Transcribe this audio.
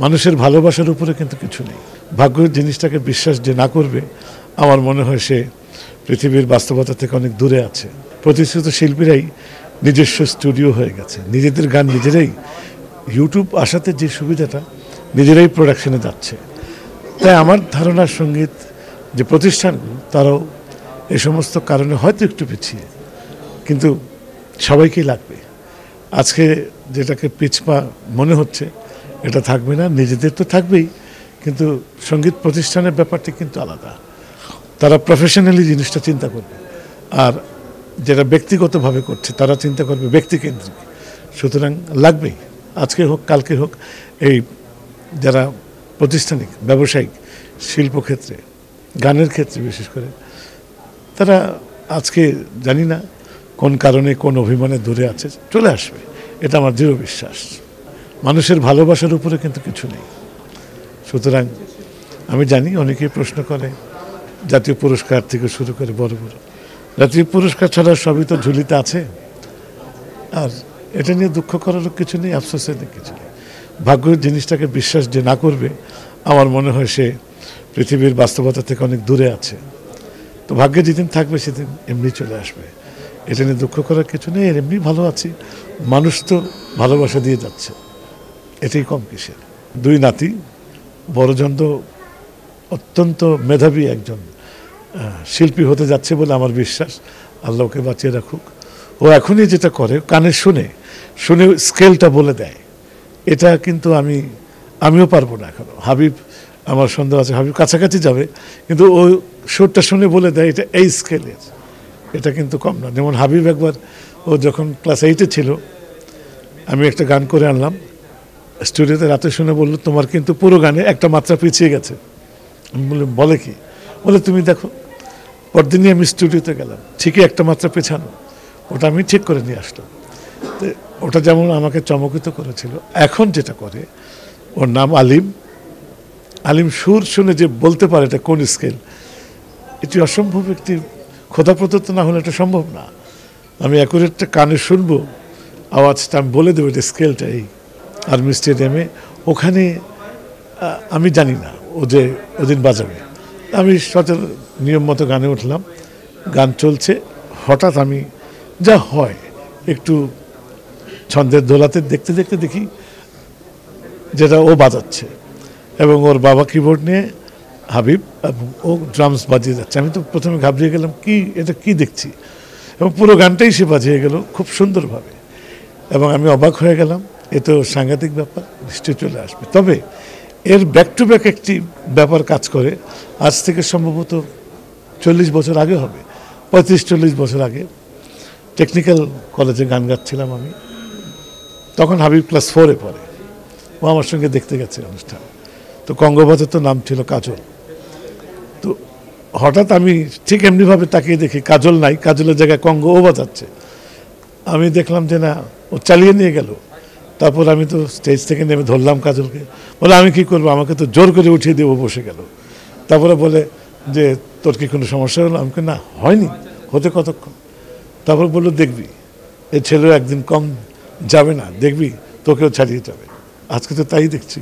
মানুষের ভালোবাসার উপরে কিন্তু কিছু নেই। ভাগ্য জিনিসটাকে বিশ্বাস যে না করবে, আমার মনে হয় সে পৃথিবীর বাস্তবতা থেকে অনেক দূরে আছে। প্রতিষ্ঠিত শিল্পীরাই নিজস্ব স্টুডিও হয়ে গেছে, নিজেদের গান নিজেরাই, ইউটিউব আসাতে যে সুবিধাটা, নিজেরাই প্রোডাকশনে যাচ্ছে। তাই আমার ধারণা সঙ্গীত যে প্রতিষ্ঠানগুলো তারাও এই সমস্ত কারণে হয়তো একটু পিছিয়ে, কিন্তু সবাইকেই লাগবে। আজকে যেটাকে পিছপা মনে হচ্ছে এটা থাকবে না, নিজেদের তো থাকবেই, কিন্তু সঙ্গীত প্রতিষ্ঠানের ব্যাপারটি কিন্তু আলাদা। তারা প্রফেশনালি জিনিসটা চিন্তা করবে, আর যেটা ব্যক্তিগতভাবে করছে তারা চিন্তা করবে ব্যক্তিকেন্দ্রিক। সুতরাং লাগবেই, আজকে হোক কালকে হোক, এই যারা প্রাতিষ্ঠানিক ব্যবসায়িক শিল্পক্ষেত্রে, গানের ক্ষেত্রে বিশেষ করে, তারা আজকে জানি না কোন কারণে কোন অভিমানে দূরে আছে, চলে আসবে, এটা আমার দৃঢ় বিশ্বাস। মানুষের ভালোবাসার উপরে কিন্তু কিছু নেই। সুতরাং আমি জানি অনেকেই প্রশ্ন করে জাতীয় পুরস্কার থেকে শুরু করে বড় বড় জাতীয় পুরস্কার ছাড়া সবই তো ঝুলিতে আছে, আর এটা নিয়ে দুঃখ করারও কিছু নেই, আফসোসের কিছু নেই। ভাগ্য জিনিসটাকে বিশ্বাস যে না করবে, আমার মনে হয় সে পৃথিবীর বাস্তবতা থেকে অনেক দূরে আছে। তো ভাগ্যে যেদিন থাকবে সেদিন এমনি চলে আসবে, এটা নিয়ে দুঃখ করার কিছু নেই। এর এমনি ভালো আছি, মানুষ তো ভালোবাসা দিয়ে যাচ্ছে, এটাই কম কিসের। দুই নাতি, বড়জন তো অত্যন্ত মেধাবী একজন শিল্পী হতে যাচ্ছে বলে আমার বিশ্বাস, আল্লাহকে বাঁচিয়ে রাখুক। ও এখনই যেটা করে কানে শুনে শুনে স্কেলটা বলে দেয়, এটা কিন্তু আমিও পারবো না এখনো। হাবিব, আমার সন্দেহ আছে হাবিব কাছাকাছি যাবে, কিন্তু ও সুরটা শুনে বলে দেয় এটা এই স্কেলের, এটা কিন্তু কম না। যেমন হাবিব একবার, ও যখন ক্লাস 8-এ ছিল, আমি একটা গান করে আনলাম স্টুডিওতে, রাতে শুনে বললো তোমার কিন্তু পুরো গানে একটা মাত্রা পিছিয়ে গেছে। আমি বললাম বলে কি? বলে তুমি দেখো। পরদিনই আমি স্টুডিওতে গেলাম, ঠিকই একটা মাত্রা পেছানো, ওটা আমি ঠিক করে নিয়ে আসলাম। তো ওটা যেমন আমাকে চমকিত করেছিল। এখন যেটা করে, ওর নাম আলিম। আলিম সুর শুনে যে বলতে পারে এটা কোন স্কেল, এটি অসম্ভব একটি খোদা প্রদত্ত, না হলে এটা সম্ভব না। আমি অ্যাকুরেটটা কানে শুনবো, আওয়াজটা আমি বলে দেবো এটা স্কেলটা এই। আর্মি স্টেডিয়ামে ওখানে আমি জানি না ও যে ওদিন বাজাবে, আমি সচল নিয়ম মতো গানে উঠলাম, গান চলছে, হঠাৎ আমি যা হয় একটু ছন্দের দোলাতে দেখতে দেখতে দেখি যেটা ও বাজাচ্ছে, এবং ওর বাবা কিবোর্ড নিয়ে হাবিব, এবং ও ড্রামস বাজিয়ে যাচ্ছে। আমি তো প্রথমে ঘাবড়িয়ে গেলাম, কি এটা কি দেখছি, এবং পুরো গানটাই সে বাজিয়ে গেল খুব সুন্দরভাবে, এবং আমি অবাক হয়ে গেলাম। এ তো সাংঘাতিক ব্যাপার, নিশ্চয়ই চলে আসবে। তবে এর ব্যাক টু ব্যাক একটি ব্যাপার কাজ করে, আজ থেকে সম্ভবত 40 বছর আগে হবে, 35-40 বছর আগে টেকনিক্যাল কলেজে গান গাচ্ছিলাম আমি, তখন হাবিব ক্লাস 4-এ পড়ে। ও আমার সঙ্গে দেখতে গেছে অনুষ্ঠান, তো কঙ্গবাজার তো নাম ছিল কাজল। তো হঠাৎ আমি ঠিক এমনিভাবে তাকিয়ে দেখি কাজল নাই, কাজলের জায়গায় কঙ্গ ও বাজাচ্ছে। আমি দেখলাম যে না, ও চালিয়ে নিয়ে গেল। তারপর আমি তো স্টেজ থেকে নেমে ধরলাম কাজলকে, বলে আমি কি করবো, আমাকে তো জোর করে উঠিয়ে দিয়ে ও বসে গেল। তারপরে বলে যে তোর কি কোনো সমস্যা হলো? আমাকে না, হয়নি, হতে কতক্ষণ। তারপর বললো দেখবি এ ছেলেও একদিন কম যাবে না, দেখবি তোকেও ছাড়িয়ে যাবে। আজকে তো তাই দেখছি।